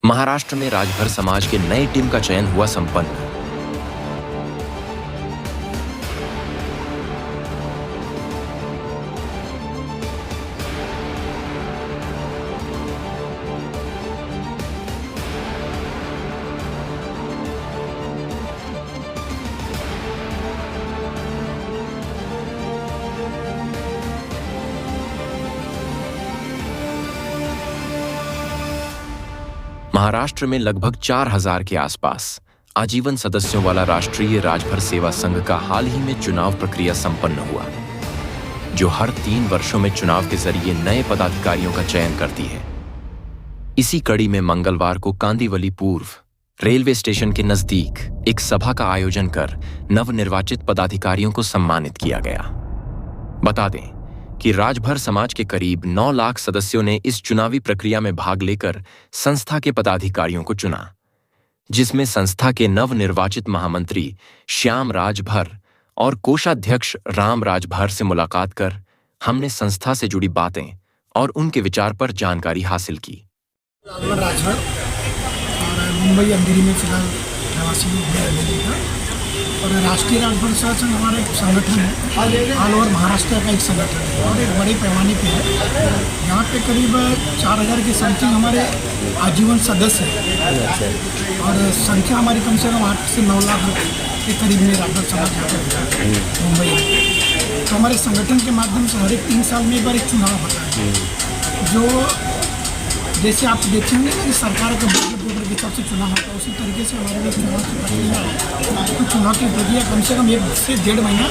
महाराष्ट्र में राजभर समाज के नए टीम का चयन हुआ संपन्न। महाराष्ट्र में लगभग 4000 के आसपास आजीवन सदस्यों वाला राष्ट्रीय राजभर सेवा संघ का हाल ही में चुनाव प्रक्रिया संपन्न हुआ, जो हर 3 वर्षों में चुनाव के जरिए नए पदाधिकारियों का चयन करती है। इसी कड़ी में मंगलवार को कांदिवली पूर्व रेलवे स्टेशन के नजदीक एक सभा का आयोजन कर नवनिर्वाचित पदाधिकारियों को सम्मानित किया गया। बता दें कि राजभर समाज के करीब 9 लाख सदस्यों ने इस चुनावी प्रक्रिया में भाग लेकर संस्था के पदाधिकारियों को चुना, जिसमें संस्था के नवनिर्वाचित महामंत्री श्याम राजभर और कोषाध्यक्ष राम राजभर से मुलाकात कर हमने संस्था से जुड़ी बातें और उनके विचार पर जानकारी हासिल की। राजभर और मुंबई अंधेरी में फिलहाल निवासी है और राष्ट्रीय राजभर सेवा संघ हमारा एक संगठन है, ऑल ओवर महाराष्ट्र का एक संगठन है और एक बड़े पैमाने पे है। यहाँ पे करीब 4000 के समथिंग हमारे आजीवन सदस्य हैं और संख्या हमारी कम से कम 8 से 9 लाख के करीब में राजभर समाज यहाँ पे मुंबई में। तो हमारे संगठन के माध्यम से हर एक 3 साल में एक बार एक चुनाव होता है, जो जैसे आप देखेंगे कि सरकार का बजट के हिसाब से चुनाव होता है, उसी तरीके से हमारे लिए चुनाव की प्रक्रिया है। तो चुनाव की प्रक्रिया कम से कम 1 से 1.5 महीना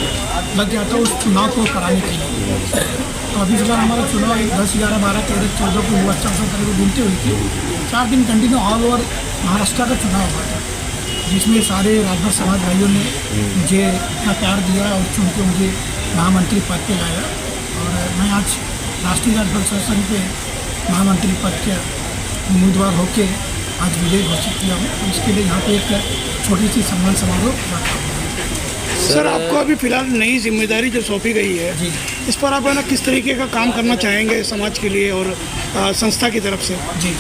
लग जाता है उस चुनाव को कराने के लिए। तो अभी फिलहाल हमारा चुनाव 10, 11, 12, 13, 14 को हुआ, 14 तारीख को गिनती हुई थी। 4 दिन कंटिन्यू ऑल ओवर महाराष्ट्र का चुनाव हुआ था, जिसमें सारे राजभर समाज भाइयों ने मुझे इतना प्यार दिया और चुन के मुझे महामंत्री पद पर लाया और मैं आज राष्ट्रीय राजभर सेवा संघ पे महामंत्री पद के उम्मीदवार होके आज विजय घोषित किया हूँ। तो इसके लिए यहाँ पे एक छोटी सी सम्मान समारोह रखा हुआ है। सर, आपको अभी फिलहाल नई जिम्मेदारी जो सौंपी गई है, इस पर आप है ना किस तरीके का काम करना चाहेंगे समाज के लिए और संस्था की तरफ से? जी।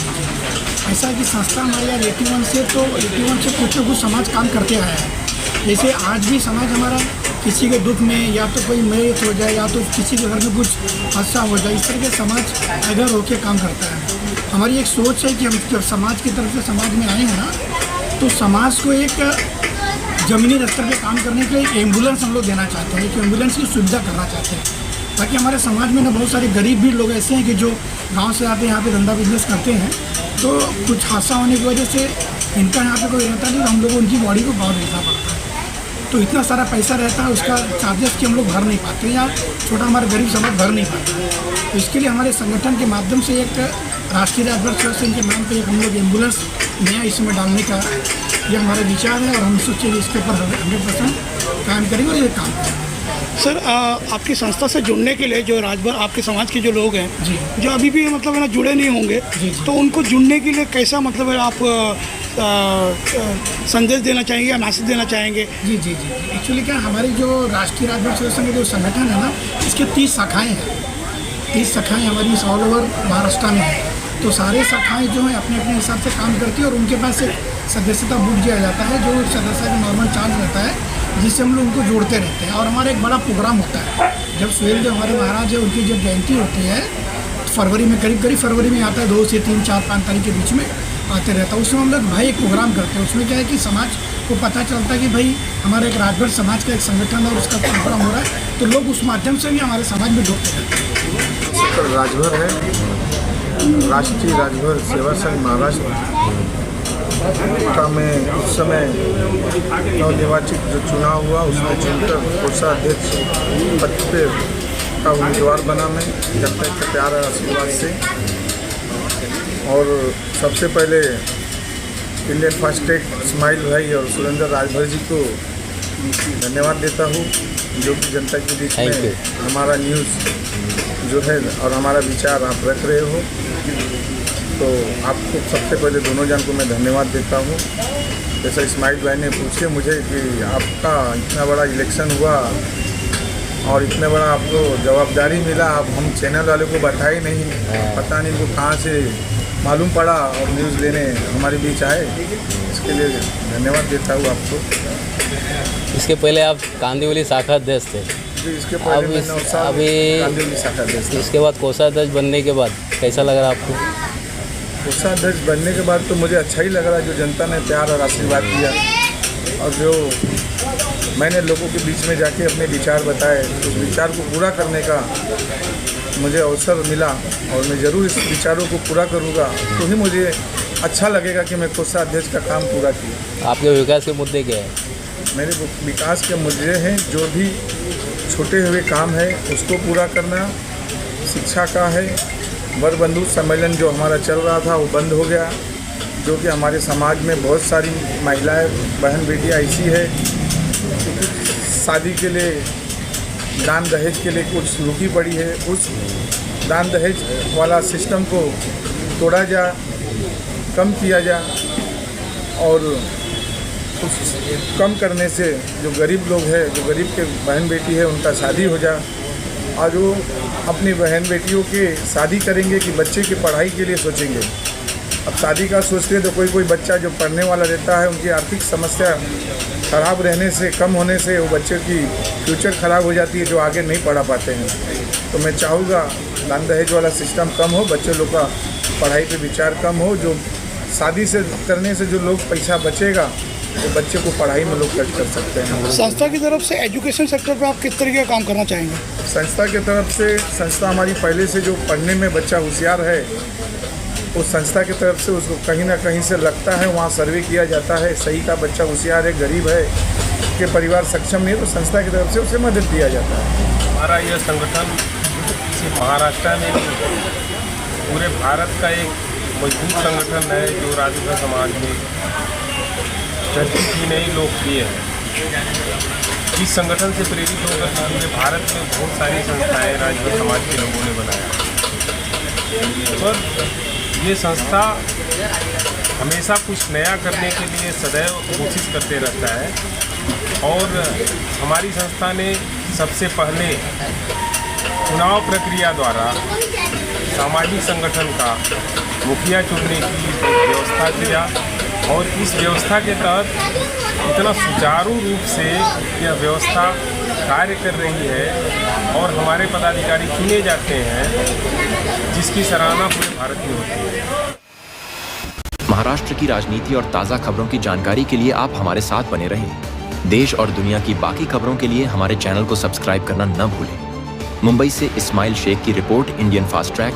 ऐसा कि संस्था हमारे यहाँ 81 से कुछ न कुछ समाज काम करते आया है। जैसे आज भी समाज हमारा किसी के दुख में या तो कोई मृत हो जाए या तो किसी के घर में कुछ हादसा हो जाए, इस तरह के समाज अगर होकर काम करता है। हमारी एक सोच है कि हम जब समाज की तरफ से समाज में आए हैं ना, तो समाज को एक ज़मीनी स्तर पे काम करने के लिए एक एम्बुलेंस हम लोग देना चाहते हैं, एक एम्बुलेंस की सुविधा करना चाहते हैं, ताकि हमारे समाज में ना बहुत सारे गरीब भी लोग ऐसे हैं कि जो गाँव से आते हैं, यहाँ पे धंधा बिजनेस करते हैं, तो कुछ हादसा होने की वजह से इनका यहाँ पे कोई रहता नहीं, तो हम लोग उनकी बॉडी को बहुत देखना पड़ता है। तो इतना सारा पैसा रहता है, उसका चार्जेस कि हम लोग भर नहीं पाते या छोटा हमारा गरीब समाज भर नहीं पाता। तो इसके लिए हमारे संगठन के माध्यम से एक राष्ट्रीय राजभर सेवा संघ के नाम पे एक हम लोग एम्बुलेंस नया इसमें डालने का ये हमारा विचार है और हम सोचे इसके ऊपर 100% काम करेंगे और ये काम करेंगे। सर, आपकी संस्था से जुड़ने के लिए जो राजभर आपके समाज के जो लोग हैं, जो अभी भी मतलब है ना जुड़े नहीं होंगे, तो उनको जुड़ने के लिए कैसा मतलब है आप संदेश देना चाहेंगे या मैसेज देना चाहेंगे? जी। एक्चुअली क्या हमारी जो राष्ट्रीय राजभर सेवा संघ जो संगठन है ना, इसके 30 शाखाएँ हैं। 30 शाखाएँ हमारी ऑल ओवर महाराष्ट्र में है। तो सारे शाखाएँ जो हैं अपने अपने हिसाब से काम करती है और उनके पास एक सदस्यता बुक दिया जाता है, जो सदस्य का नॉर्मल चार्ज रहता है, जिससे हम लोग उनको जोड़ते रहते हैं। और हमारा एक बड़ा प्रोग्राम होता है, जब सुहेल जो हमारे महाराज है उनकी जब जयंती होती है फरवरी में, करीब फरवरी में आता है, 2 से 3, 4, 5 तारीख के बीच में आते रहता है। उसमें हम लोग भाई एक प्रोग्राम करते हैं। उसमें क्या है कि समाज को पता चलता है कि भाई हमारा एक राजभर समाज का एक संगठन और उसका प्रोग्राम हो रहा है, तो लोग उस माध्यम से भी हमारे समाज में जुड़ते रहते हैं। राजभर है राष्ट्रीय राजभर सेवा संघ महाराष्ट्र का में उस समय नवनिर्वाचित जो चुनाव हुआ उसमें चुनकर कोषाध्यक्ष पद पे का उम्मीदवार बना मैं, जब तक के प्यार आशीर्वाद से। और सबसे पहले इंडियन फास्टेक स्माइल भाई और सुरेंद्र राजभर जी को धन्यवाद देता हूँ, जो कि जनता के बीच में हमारा न्यूज़ जो है और हमारा विचार आप रख रहे हो। तो आपको सबसे पहले दोनों जन को मैं धन्यवाद देता हूँ। जैसा इस्माइल भाई ने पूछे मुझे कि आपका इतना बड़ा इलेक्शन हुआ और इतना बड़ा आपको जवाबदारी मिला, आप हम चैनल वाले को बताए नहीं, पता नहीं इनको कहाँ से मालूम पड़ा और न्यूज़ लेने हमारे बीच आए, इसके लिए धन्यवाद देता हूँ आपको। इसके पहले आप कांदिवली शाखा अध्यक्ष थे, जी, इसके पहले मैं 9 साल कांदिवली शाखा अध्यक्ष था। इसके बाद कोषाध्यक्ष बनने के बाद कैसा लग रहा आपको? कोषाध्यक्ष बनने के बाद तो मुझे अच्छा ही लग रहा, जो जनता ने प्यार और आशीर्वाद दिया और जो मैंने लोगों के बीच में जाके अपने विचार बताए, उस विचार को पूरा करने का मुझे अवसर मिला और मैं ज़रूर इस विचारों को पूरा करूँगा, तो ही मुझे अच्छा लगेगा कि मैं कोषाध्यक्ष का काम पूरा किया। आपके विकास के मुद्दे क्या है? मेरे विकास के मुद्दे हैं, जो भी छोटे हुए काम है उसको पूरा करना, शिक्षा का है, वर बंधु सम्मेलन जो हमारा चल रहा था वो बंद हो गया, जो कि हमारे समाज में बहुत सारी महिलाएं बहन बेटियां ऐसी है शादी के लिए दान दहेज के लिए कुछ रुकी पड़ी है। उस दान दहेज वाला सिस्टम को तोड़ा जा, कम किया जा और उस कम करने से जो गरीब लोग हैं, जो गरीब के बहन बेटी है, उनका शादी हो जा और जो अपनी बहन बेटियों के शादी करेंगे कि बच्चे की पढ़ाई के लिए सोचेंगे। अब शादी का सोचते हैं तो कोई बच्चा जो पढ़ने वाला रहता है, उनकी आर्थिक समस्या ख़राब रहने से, कम होने से वो बच्चे की फ्यूचर ख़राब हो जाती है, जो आगे नहीं पढ़ा पाते हैं। तो मैं चाहूँगा दान दहेज वाला सिस्टम कम हो, बच्चे लोग का पढ़ाई पे विचार कम हो, जो शादी से करने से जो लोग पैसा बचेगा तो बच्चे को पढ़ाई में लोग खर्च कर सकते हैं। संस्था की तरफ से एजुकेशन सेक्टर पर आप किस तरीके का काम करना चाहेंगे? संस्था की तरफ से, संस्था हमारी पहले से जो पढ़ने में बच्चा होशियार है, उस संस्था की तरफ से उसको कहीं ना कहीं से लगता है, वहाँ सर्वे किया जाता है, सही का बच्चा होशियार है, गरीब है, के परिवार सक्षम नहीं है, तो संस्था की तरफ से उसे मदद दिया जाता है। हमारा यह संगठन सिर्फ महाराष्ट्र में नहीं, पूरे भारत का एक मजबूत संगठन है, जो राजभर समाज में धरती की नहीं लोकप्रिय है। इस संगठन से प्रेरित होकर पूरे भारत में बहुत सारी संस्थाएं राजभर समाज के लोगों ने बनाया, पर ये संस्था हमेशा कुछ नया करने के लिए सदैव कोशिश करते रहता है और हमारी संस्था ने सबसे पहले चुनाव प्रक्रिया द्वारा सामाजिक संगठन का मुखिया चुनने की व्यवस्था किया और इस व्यवस्था के तहत इतना सुचारू रूप से यह व्यवस्था कार्य कर रही है और हमारे पदाधिकारी चुने जाते हैं, जिसकी सराहना पूरे भारत में होती है। महाराष्ट्र की राजनीति और ताज़ा खबरों की जानकारी के लिए आप हमारे साथ बने रहें। देश और दुनिया की बाकी खबरों के लिए हमारे चैनल को सब्सक्राइब करना न भूलें। मुंबई से इस्माइल शेख की रिपोर्ट, इंडियन फास्ट ट्रैक।